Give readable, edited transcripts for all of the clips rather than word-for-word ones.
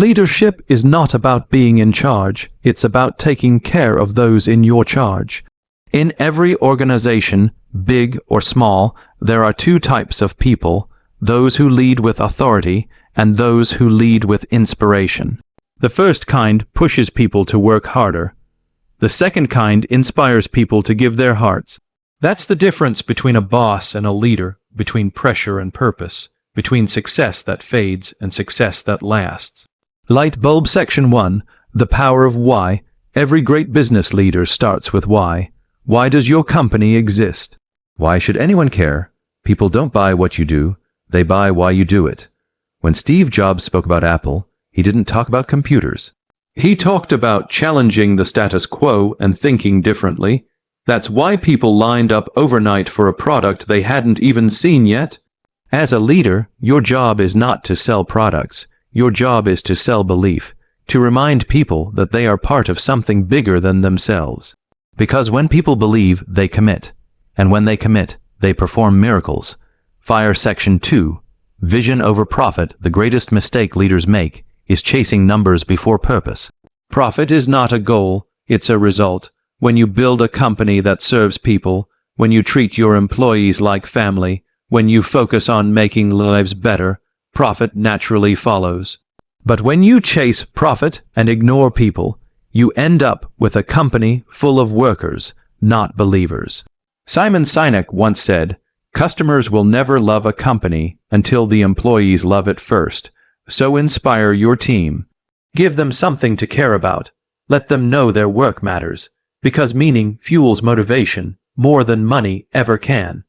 Leadership is not about being in charge, it's about taking care of those in your charge. In every organization, big or small, there are two types of people, those who lead with authority and those who lead with inspiration. The first kind pushes people to work harder. The second kind inspires people to give their hearts. That's the difference between a boss and a leader, between pressure and purpose, between success that fades and success that lasts. Light bulb section 1, the power of why. Every great business leader starts with why. Why does your company exist? Why should anyone care? People don't buy what you do, they buy why you do it. When Steve Jobs spoke about Apple, he didn't talk about computers. He talked about challenging the status quo and thinking differently. That's why people lined up overnight for a product they hadn't even seen yet. As a leader, your job is not to sell products. Your job is to sell belief, to remind people that they are part of something bigger than themselves. Because when people believe, they commit. And when they commit, they perform miracles. Fire section 2, vision over profit. The greatest mistake leaders make is chasing numbers before purpose. Profit is not a goal, it's a result. When you build a company that serves people, when you treat your employees like family, when you focus on making lives better, profit naturally follows. But when you chase profit and ignore people, you end up with a company full of workers, not believers. Simon Sinek once said, "Customers will never love a company until the employees love it first. So inspire your team. Give them something to care about. Let them know their work matters, because meaning fuels motivation more than money ever can."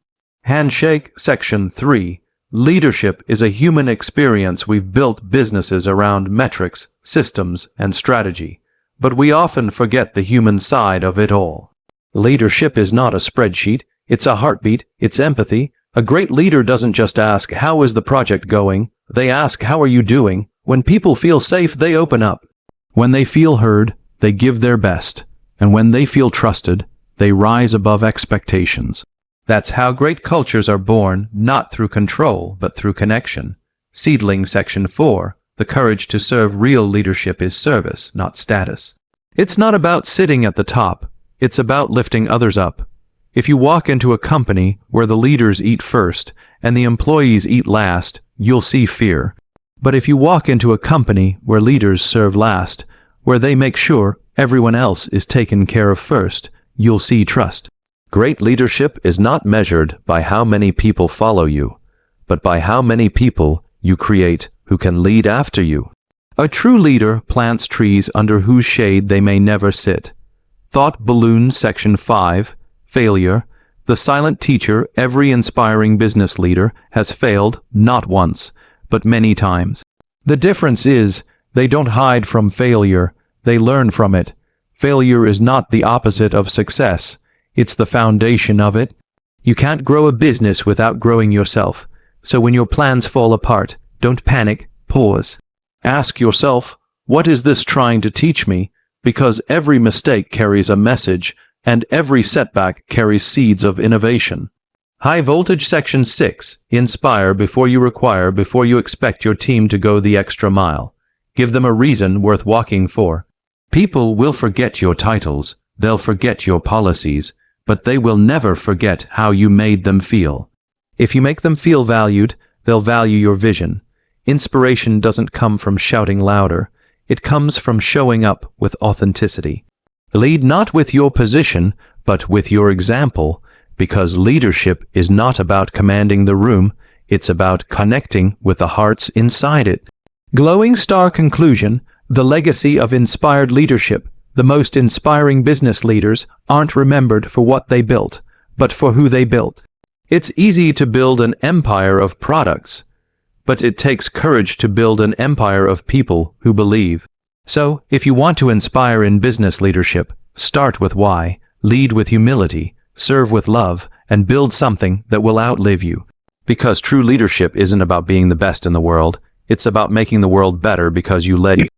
Handshake section 3. Leadership is a human experience. We've built businesses around metrics, systems, and strategy, but we often forget the human side of it all. Leadership is not a spreadsheet, it's a heartbeat, it's empathy. A great leader doesn't just ask, "How is the project going?" They ask, "How are you doing?" When people feel safe, they open up. When they feel heard, they give their best. And when they feel trusted, they rise above expectations. That's how great cultures are born, not through control, but through connection. Seedling section 4. The courage to serve. Real leadership is service, not status. It's not about sitting at the top. It's about lifting others up. If you walk into a company where the leaders eat first and the employees eat last, you'll see fear. But if you walk into a company where leaders serve last, where they make sure everyone else is taken care of first, you'll see trust. Great leadership is not measured by how many people follow you, but by how many people you create who can lead after you. A true leader plants trees under whose shade they may never sit. Thought balloon section 5. Failure. The silent teacher. Every inspiring business leader has failed, not once, but many times. The difference is, they don't hide from failure, they learn from it. Failure is not the opposite of success. It's the foundation of it. You can't grow a business without growing yourself. So when your plans fall apart, don't panic, pause. Ask yourself, what is this trying to teach me? Because every mistake carries a message, and every setback carries seeds of innovation. High voltage section 6. Inspire before you require, before you expect your team to go the extra mile. Give them a reason worth walking for. People will forget your titles, they'll forget your policies, but they will never forget how you made them feel. If you make them feel valued, they'll value your vision. Inspiration doesn't come from shouting louder. It comes from showing up with authenticity. Lead not with your position, but with your example, because leadership is not about commanding the room, it's about connecting with the hearts inside it. Glowing star conclusion, the legacy of inspired leadership. The most inspiring business leaders aren't remembered for what they built, but for who they built. It's easy to build an empire of products, but it takes courage to build an empire of people who believe. So, if you want to inspire in business leadership, start with why, lead with humility, serve with love, and build something that will outlive you. Because true leadership isn't about being the best in the world, it's about making the world better because you led it.